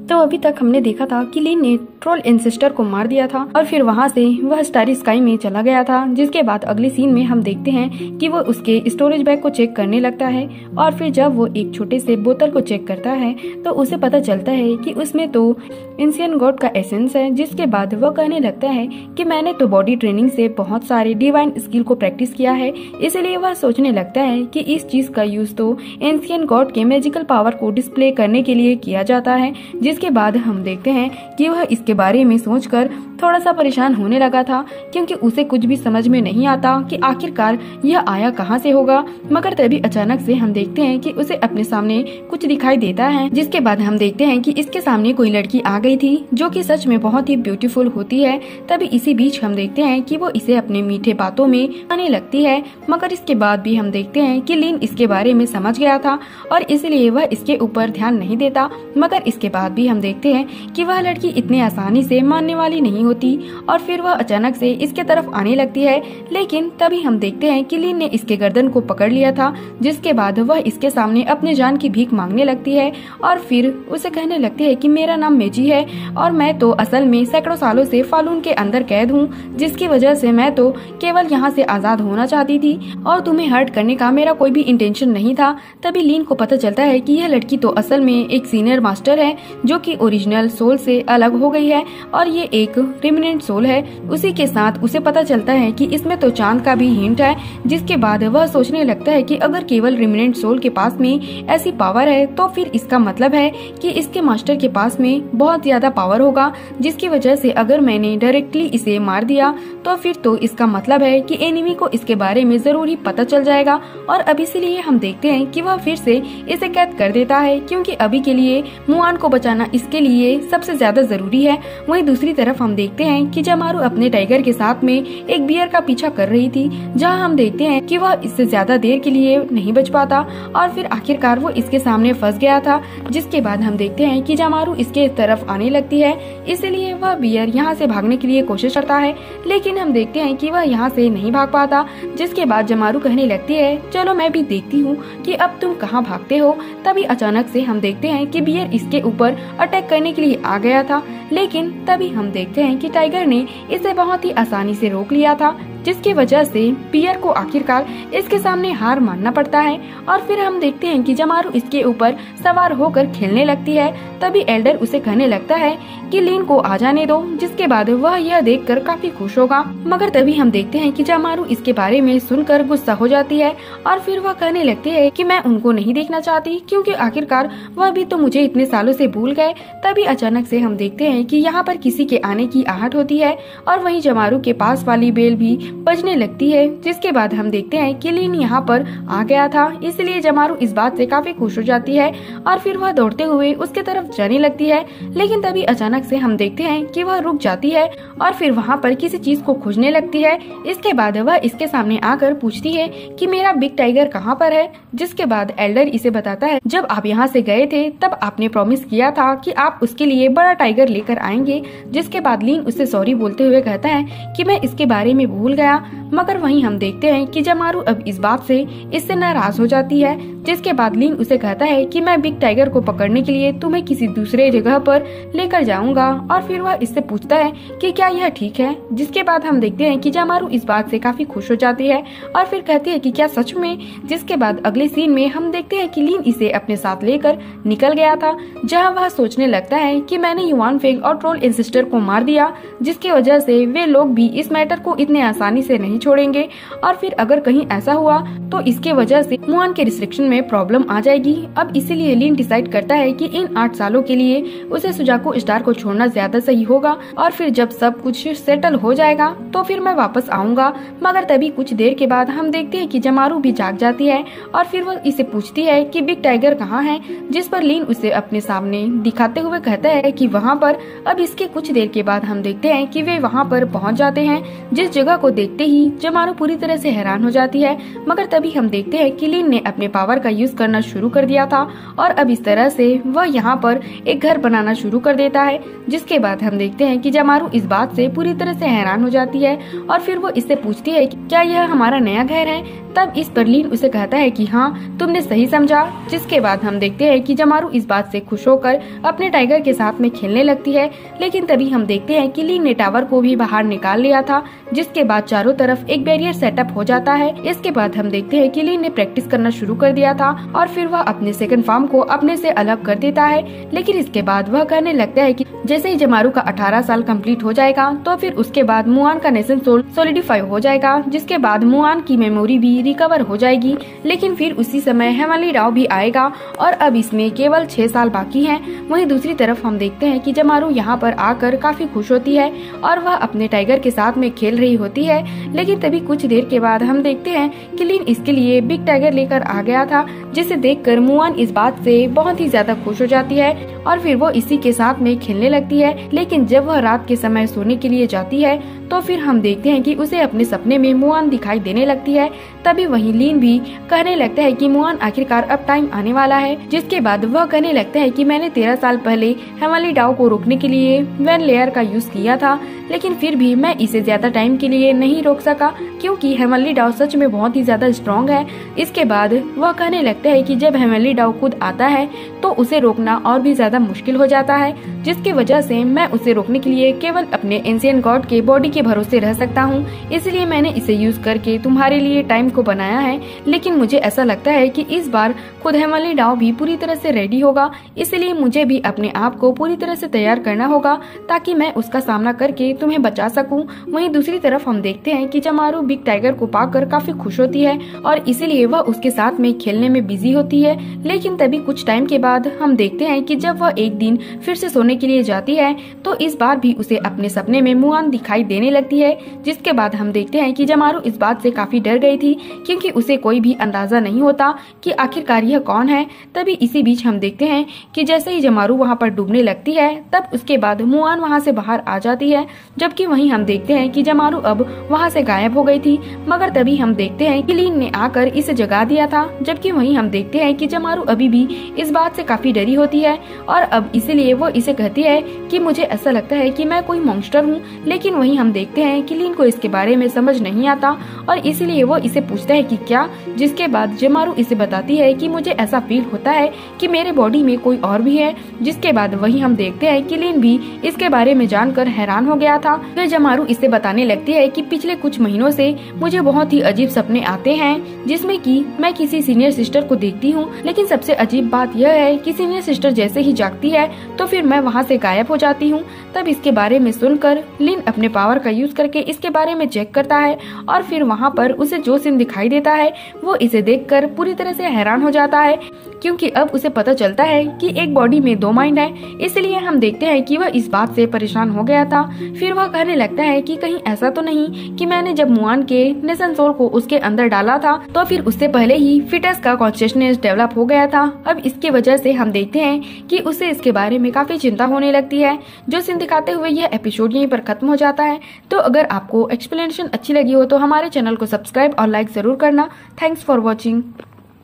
तो अभी तक हमने देखा था कि लीन ने ट्रोल एंसेस्टर को मार दिया था और फिर वहां से वह स्टारी स्काई में चला गया था। जिसके बाद अगले सीन में हम देखते हैं कि वो उसके स्टोरेज बैग को चेक करने लगता है और फिर जब वो एक छोटे से बोतल को चेक करता है तो उसे पता चलता है कि उसमें तो एंशिएंट गॉड का एसेंस है। जिसके बाद वो कहने लगता है कि मैंने तो बॉडी ट्रेनिंग से बहुत सारे डिवाइन स्किल को प्रैक्टिस किया है, इसलिए वह सोचने लगता है कि इस चीज का यूज तो एंशिएंट गॉड के मैजिकल पावर को डिस्प्ले करने के लिए किया जाता है। जिसके बाद हम देखते हैं कि वह इसके बारे में सोचकर थोड़ा सा परेशान होने लगा था, क्योंकि उसे कुछ भी समझ में नहीं आता कि आखिरकार यह आया कहां से होगा। मगर तभी अचानक से हम देखते हैं कि उसे अपने सामने कुछ दिखाई देता है। जिसके बाद हम देखते हैं कि इसके सामने कोई लड़की आ गई थी जो कि सच में बहुत ही ब्यूटीफुल होती है। तभी इसी बीच हम देखते हैं कि वो इसे अपने मीठे बातों में आने लगती है। मगर इसके बाद भी हम देखते हैं कि लीन इसके बारे में समझ गया था और इसलिए वह इसके ऊपर ध्यान नहीं देता। मगर इसके बाद भी हम देखते हैं कि वह लड़की इतने आसानी से मानने वाली नहीं होती और फिर वह अचानक से इसके तरफ आने लगती है। लेकिन तभी हम देखते हैं कि लीन ने इसके गर्दन को पकड़ लिया था। जिसके बाद वह इसके सामने अपने जान की भीख मांगने लगती है और फिर उसे कहने लगती है कि मेरा नाम मेजी है और मैं तो असल में सैकड़ों सालों से फालून के अंदर कैद हूँ, जिसकी वजह से मैं तो केवल यहाँ से आजाद होना चाहती थी और तुम्हें हर्ट करने का मेरा कोई भी इंटेंशन नहीं था। तभी लीन को पता चलता है कि यह लड़की तो असल में एक सीनियर मास्टर है जो कि ओरिजिनल सोल से अलग हो गई है और ये एक रिमिनेंट सोल है। उसी के साथ उसे पता चलता है कि इसमें तो चांद का भी हिंट है। जिसके बाद वह सोचने लगता है कि अगर केवल रिमिनेंट सोल के पास में ऐसी पावर है तो फिर इसका मतलब है कि इसके मास्टर के पास में बहुत ज्यादा पावर होगा, जिसकी वजह से अगर मैंने डायरेक्टली इसे मार दिया तो फिर तो इसका मतलब है कि एनिमी को इसके बारे में जरूर ही पता चल जाएगा। और अब इसीलिए हम देखते हैं कि वह फिर से इसे कैद कर देता है, क्योंकि अभी के लिए मुआन को बचाना इसके लिए सबसे ज्यादा जरूरी है। वहीं दूसरी तरफ हम देखते हैं कि जमारू अपने टाइगर के साथ में एक बियर का पीछा कर रही थी, जहां हम देखते हैं कि वह इससे ज्यादा देर के लिए नहीं बच पाता और फिर आखिरकार वो इसके सामने फंस गया था। जिसके बाद हम देखते हैं कि जमारू इसके तरफ आने लगती है, इसलिए वह बियर यहाँ से भागने के लिए कोशिश करता है, लेकिन हम देखते हैं कि वह यहाँ से नहीं भाग पाता। जिसके बाद जमारू कहने लगती है चलो मैं भी देखती हूँ कि अब तुम कहाँ भागते हो। तभी अचानक से हम देखते हैं कि बियर इसके ऊपर अटैक करने के लिए आ गया था, लेकिन तभी हम देखते हैं कि टाइगर ने इसे बहुत ही आसानी से रोक लिया था, जिसकी वजह से बियर को आखिरकार इसके सामने हार मानना पड़ता है। और फिर हम देखते हैं कि जमारू इसके ऊपर सवार होकर खेलने लगती है। तभी एल्डर उसे कहने लगता है कि लीन को आ जाने दो, जिसके बाद वह यह देखकर काफी खुश होगा। मगर तभी हम देखते हैं कि जमारू इसके बारे में सुनकर गुस्सा हो जाती है और फिर वह कहने लगती है कि मैं उनको नहीं देखना चाहती, क्योंकि आखिरकार वह भी तो मुझे इतने सालों से भूल गए। तभी अचानक से हम देखते हैं कि यहाँ पर किसी के आने की आहट होती है और वहीं जमारू के पास वाली बेल भी बजने लगती है। जिसके बाद हम देखते हैं कि लीन यहाँ पर आ गया था, इसलिए जमारू इस बात से काफी खुश हो जाती है और फिर वह दौड़ते हुए उसके तरफ जाने लगती है। लेकिन तभी अचानक से हम देखते हैं कि वह रुक जाती है और फिर वहाँ पर किसी चीज को खोजने लगती है। इसके बाद वह इसके सामने आकर पूछती है कि मेरा बिग टाइगर कहाँ पर है। जिसके बाद एल्डर इसे बताता है जब आप यहाँ से गए थे तब आपने प्रॉमिस किया था कि आप उसके लिए बड़ा टाइगर लेकर आएंगे। जिसके बाद लीन उससे सॉरी बोलते हुए कहता है कि मैं इसके बारे में भूल गया। मगर वहीं हम देखते हैं कि जमारू अब इस बात से इससे नाराज हो जाती है। जिसके बाद लीन उसे कहता है कि मैं बिग टाइगर को पकड़ने के लिए तुम्हें किसी दूसरे जगह पर लेकर जाऊंगा और फिर वह इससे पूछता है कि क्या यह ठीक है। जिसके बाद हम देखते हैं कि जमारू इस बात से काफी खुश हो जाती है और फिर कहती है कि क्या सच में। जिसके बाद अगले सीन में हम देखते हैं कि लीन इसे अपने साथ लेकर निकल गया था, जहाँ वह सोचने लगता है कि मैंने युआन फेंग और ट्रोल एंसेस्टर को मार दिया, जिसकी वजह से वे लोग भी इस मैटर को इतने आसानी से नहीं छोड़ेंगे और फिर अगर कहीं ऐसा हुआ तो इसके वजह से मुआन के रिस्ट्रिक्शन में प्रॉब्लम आ जाएगी। अब इसीलिए लीन डिसाइड करता है कि इन 8 सालों के लिए उसे सुजाको स्टार को छोड़ना ज्यादा सही होगा और फिर जब सब कुछ सेटल हो जाएगा तो फिर मैं वापस आऊंगा। मगर तभी कुछ देर के बाद हम देखते हैं कि जमारू भी जाग जाती है और फिर वो इसे पूछती है कि बिग टाइगर कहाँ है। जिस पर लीन उसे अपने सामने दिखाते हुए कहता है कि वहाँ पर। अब इसके कुछ देर के बाद हम देखते हैं कि वे वहाँ पर पहुँच जाते हैं, जिस जगह को देखते ही जमारू पूरी तरह से हैरान हो जाती है। मगर तभी हम देखते हैं कि लिन ने अपने पावर का यूज करना शुरू कर दिया था और अब इस तरह से वह यहाँ पर एक घर बनाना शुरू कर देता है। जिसके बाद हम देखते हैं कि जमारू इस बात से पूरी तरह से हैरान हो जाती है और फिर वो इससे पूछती है कि क्या यह हमारा नया घर है। तब इस पर लिन उसे कहता है कि हाँ, तुमने सही समझा। जिसके बाद हम देखते हैं कि जमारू इस बात से खुश होकर अपने टाइगर के साथ में खेलने लगती है। लेकिन तभी हम देखते हैं कि लिन ने टावर को भी बाहर निकाल लिया था, जिसके बाद चारों तरफ एक बैरियर सेटअप हो जाता है। इसके बाद हम देखते हैं कि लिन ने प्रैक्टिस करना शुरू कर दिया था और फिर वह अपने सेकंड फॉर्म को अपने से अलग कर देता है। लेकिन इसके बाद वह कहने लगता है कि जैसे ही जमारू का 18 साल कंप्लीट हो जाएगा तो फिर उसके बाद मुआन का नेशन सोल सॉलिडिफाई हो जाएगा, जिसके बाद मुआन की मेमोरी भी रिकवर हो जाएगी। लेकिन फिर उसी समय हेमनली डाओ भी आएगा और अब इसमें केवल 6 साल बाकी हैं। वहीं दूसरी तरफ हम देखते हैं कि जमारू यहाँ पर आकर काफी खुश होती है और वह अपने टाइगर के साथ में खेल रही होती है। लेकिन तभी कुछ देर के बाद हम देखते हैं कि लिन इसके लिए बिग टाइगर लेकर आ गया था, जिसे देखकर मुआन इस बात से बहुत ही ज्यादा खुश हो जाती है और फिर वो इसी के साथ में खेलने लगती है। लेकिन जब वह रात के समय सोने के लिए जाती है तो फिर हम देखते हैं कि उसे अपने सपने में मुआन दिखाई देने लगती है। तभी वहीं लिन भी कहने लगता है कि मुआन आखिरकार अब टाइम आने वाला है। जिसके बाद वह कहने लगता है कि मैंने 13 साल पहले हेमनली डाओ को रोकने के लिए वैन लेयर का यूज किया था, लेकिन फिर भी मैं इसे ज्यादा टाइम के लिए नहीं रोक सका क्योंकि हेमनली डाओ सच में बहुत ही ज्यादा स्ट्रॉन्ग है। इसके बाद वह कहने लगता है कि जब हेमनली डाओ खुद आता है तो उसे रोकना और भी ज्यादा मुश्किल हो जाता है, जिसकी वजह से मैं उसे रोकने के लिए केवल अपने एंशिएंट गॉड के बॉडी के भरोसे रह सकता हूँ। इसलिए मैंने इसे यूज करके तुम्हारे लिए टाइम को बनाया है। लेकिन मुझे ऐसा लगता है कि इस बार खुद हेमनली डाओ भी पूरी तरह से रेडी होगा, इसलिए मुझे भी अपने आप को पूरी तरह से तैयार करना होगा ताकि मैं उसका सामना करके तुम्हें बचा सकूं। वहीं दूसरी तरफ हम देखते हैं कि जमारू बिग टाइगर को पाकर काफी खुश होती है और इसीलिए वह उसके साथ में खेलने में बिजी होती है। लेकिन तभी कुछ टाइम के बाद हम देखते हैं कि जब वह एक दिन फिर से सोने के लिए जाती है तो इस बार भी उसे अपने सपने में मुआन दिखाई देने लगती है। जिसके बाद हम देखते हैं कि जमारू इस बात से काफी डर गई थी क्योंकि उसे कोई भी अंदाजा नहीं होता कि आखिरकार यह कौन है। तभी इसी बीच हम देखते हैं कि जैसे ही जमारू वहां पर डूबने लगती है तब उसके बाद मुआन वहां से बाहर आ जाती है, जबकि वहीं हम देखते हैं कि जमारू अब वहां से गायब हो गई थी। मगर तभी हम देखते हैं कि लिन ने आकर इसे जगा दिया था, जबकि वहीं हम देखते हैं कि जमारू अभी भी इस बात से काफी डरी होती है और अब इसीलिए वो इसे कहती है कि मुझे ऐसा लगता है कि मैं कोई मॉन्स्टर हूँ। लेकिन वहीं हम देखते हैं कि लिन को इसके बारे में समझ नहीं आता और इसीलिए वो इसे पूछता है कि क्या, जिसके बाद जमारू इसे बताती है कि मुझे ऐसा फील होता है कि मेरे बॉडी में कोई और भी है। जिसके बाद वहीं हम देखते हैं कि लिन भी इसके बारे में जानकर हैरान हो गया था। फिर जमारू इसे बताने लगती है कि पिछले कुछ महीनों से मुझे बहुत ही अजीब सपने आते हैं जिसमें कि मैं किसी सीनियर सिस्टर को देखती हूँ, लेकिन सबसे अजीब बात यह है कि सीनियर सिस्टर जैसे ही जागती है तो फिर मैं वहाँ से गायब हो जाती हूँ। तब इसके बारे में सुनकर लिन अपने पावर का यूज करके इसके बारे में चेक करता है और फिर वहाँ पर उसे जो सीन दिखाई देता है वो इसे देखकर पूरी तरह से हैरान हो जाता है क्योंकि अब उसे पता चलता है कि एक बॉडी में 2 माइंड है। इसलिए हम देखते हैं कि वह इस बात से परेशान हो गया था। फिर वह कहने लगता है कि कहीं ऐसा तो नहीं कि मैंने जब मुआन के नेशन सोल को उसके अंदर डाला था तो फिर उससे पहले ही फिटस का कॉन्शियसनेस डेवलप हो गया था। अब इसकी वजह से हम देखते हैं कि उसे इसके बारे में काफी चिंता होने लगती है। जो सीन दिखाते हुए यह एपिसोड यहीं पर खत्म हो जाता है। तो अगर आपको एक्सप्लेनेशन अच्छी लगी हो तो हमारे चैनल को सब्सक्राइब और लाइक जरूर करना। Thanks for watching.